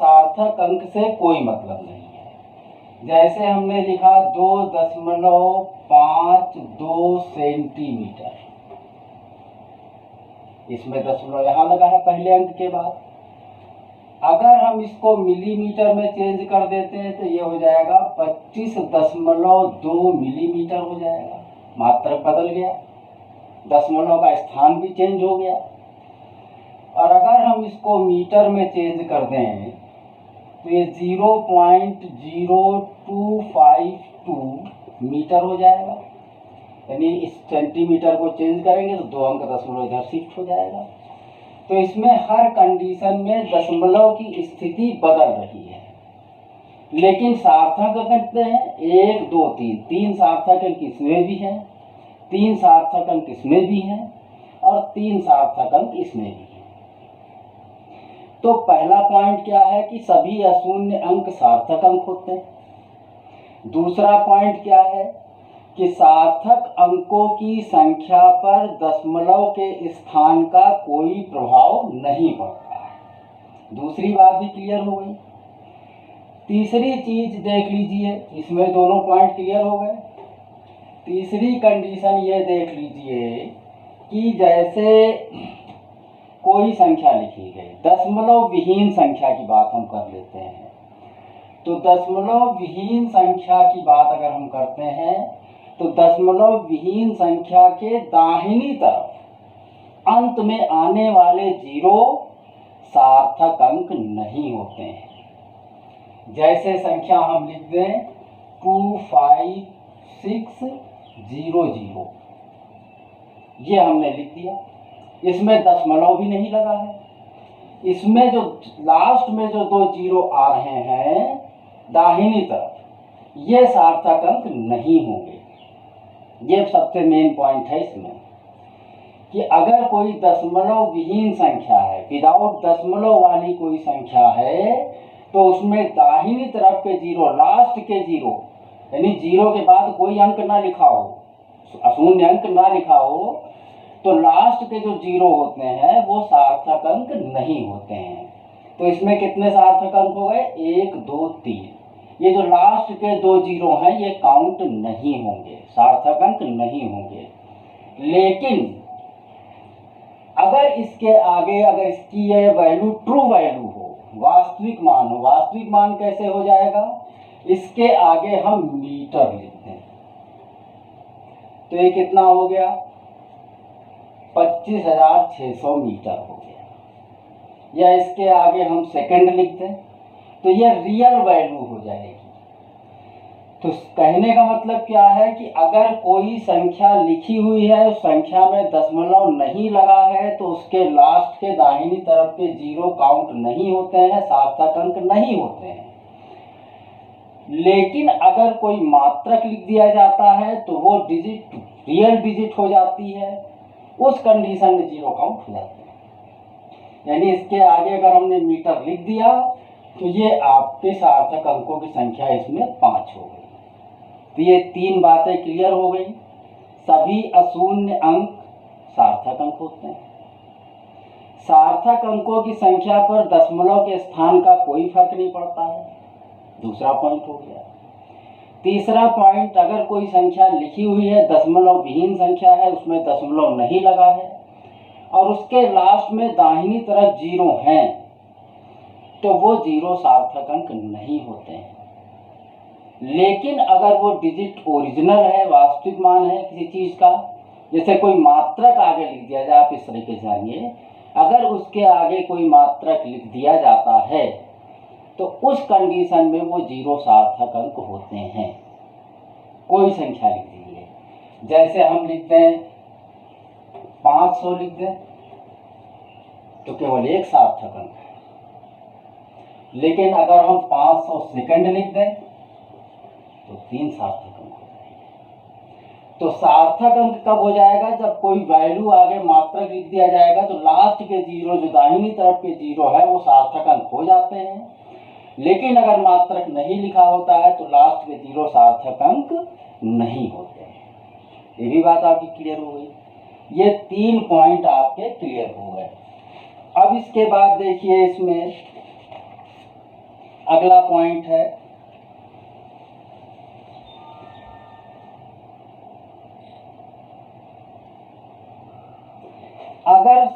सार्थक अंक से कोई मतलब नहीं है। जैसे हमने लिखा 2.52 सेंटीमीटर, इसमें दशमलव यहाँ लगा है पहले अंक के बाद। अगर हम इसको मिलीमीटर में चेंज कर देते हैं तो ये हो जाएगा 25.2 मिलीमीटर हो जाएगा। मात्रक बदल गया, दशमलव का स्थान भी चेंज हो गया। और अगर हम इसको मीटर में चेंज कर दें तो ये 0.0252 मीटर हो जाएगा। यानी इस सेंटीमीटर को चेंज करेंगे तो 2 अंक दशमलव इधर शिफ्ट हो जाएगा। तो इसमें हर कंडीशन में दशमलव की स्थिति बदल रही है। लेकिन सार्थक अंक हैं 1, 2, 3, 3 सार्थक अंक इसमें भी हैं, 3 सार्थक अंक इसमें भी हैं और 3 सार्थक अंक इसमें भी हैं। तो पहला पॉइंट क्या है कि सभी अशून्य अंक सार्थक अंक होते हैं। दूसरा पॉइंट क्या है कि सार्थक अंकों की संख्या पर दशमलव के स्थान का कोई प्रभाव नहीं पड़ता है। दूसरी बात भी क्लियर हो गई। तीसरी चीज देख लीजिए, इसमें दोनों पॉइंट क्लियर हो गए। तीसरी कंडीशन ये देख लीजिए कि जैसे कोई संख्या लिखी गई, दशमलव विहीन संख्या की बात हम कर लेते हैं। तो दशमलव विहीन संख्या की बात अगर हम करते हैं तो दशमलव विहीन संख्या के दाहिनी तरफ अंत में आने वाले जीरो सार्थक अंक नहीं होते हैं। जैसे संख्या हम लिख दें 25600, ये हमने लिख दिया, इसमें दशमलव भी नहीं लगा है। इसमें जो लास्ट में जो 2 जीरो आ रहे हैं दाहिनी तरफ, ये सार्थक अंक नहीं होंगे। ये सबसे मेन पॉइंट है इसमें कि अगर कोई दशमलव विहीन संख्या है, विदाउट दशमलव वाली कोई संख्या है, तो उसमें दाहिनी तरफ के जीरो, लास्ट के जीरो, यानी जीरो के बाद कोई अंक ना लिखा हो, अशून्य अंक ना लिखा हो, तो लास्ट के जो जीरो होते हैं वो सार्थक अंक नहीं होते हैं। तो इसमें कितने सार्थक अंक हो गए? 1, 2, 3। ये जो लास्ट के 2 जीरो हैं ये काउंट नहीं होंगे, सार्थक अंक नहीं होंगे। लेकिन अगर इसके आगे, अगर इसकी ये वैल्यू ट्रू वैल्यू हो, वास्तविक मान हो, वास्तविक मान कैसे हो जाएगा? इसके आगे हम मीटर लिखते हैं तो ये कितना हो गया? 25,600 मीटर हो गया। या इसके आगे हम सेकंड लिख दें तो ये रियल वैल्यू हो जाएगी। तो कहने का मतलब क्या है कि अगर कोई संख्या लिखी हुई है, उस संख्या में दशमलव नहीं लगा है, तो उसके लास्ट के दाहिनी तरफ के जीरो काउंट नहीं होते हैं, सार्थक अंक नहीं होते हैं। लेकिन अगर कोई मात्रक लिख दिया जाता है तो वो डिजिट रियल डिजिट हो जाती है, उस कंडीशन में जीरो काउंट हो जाते हैं। यानी इसके आगे अगर हमने मीटर लिख दिया तो ये आपके सार्थक अंकों की संख्या इसमें 5 हो गई। तो ये 3 बातें क्लियर हो गई। सभी अशून्य अंक सार्थक अंक होते हैं। सार्थक अंकों की संख्या पर दशमलव के स्थान का कोई फर्क नहीं पड़ता है, दूसरा पॉइंट हो गया। तीसरा पॉइंट, अगर कोई संख्या लिखी हुई है, दशमलव विहीन संख्या है, उसमें दशमलव नहीं लगा है और उसके लास्ट में दाहिनी तरफ जीरो हैं, तो वो जीरो सार्थक अंक नहीं होते हैं। लेकिन अगर वो डिजिट ओरिजिनल है, वास्तविक मान है किसी चीज का, जैसे कोई मात्रक आगे लिख दिया जाए, आप इस तरीके से जानिए, अगर उसके आगे कोई मात्रक लिख दिया जाता है तो उस कंडीशन में वो जीरो सार्थक अंक होते हैं। कोई संख्या लिख दीजिए, जैसे हम लिख दें 500 लिख दें तो केवल 1 सार्थक अंक है। लेकिन अगर हम 500 सेकंड लिख दें तो 3 सार्थक अंक हो जाएंगे। तो सार्थक अंक कब हो जाएगा? जब कोई वैल्यू आगे मात्रक लिख दिया जाएगा तो लास्ट के जीरो, जो दाहिनी तरफ के जीरो है, वो सार्थक अंक हो जाते हैं। लेकिन अगर मात्रक नहीं लिखा होता है तो लास्ट के जीरो सार्थक अंक नहीं होते हैं। ये भी बात आपकी क्लियर हो गई। ये 3 पॉइंट आपके क्लियर हो गए। अब इसके बाद देखिए, इसमें अगला पॉइंट है, अगर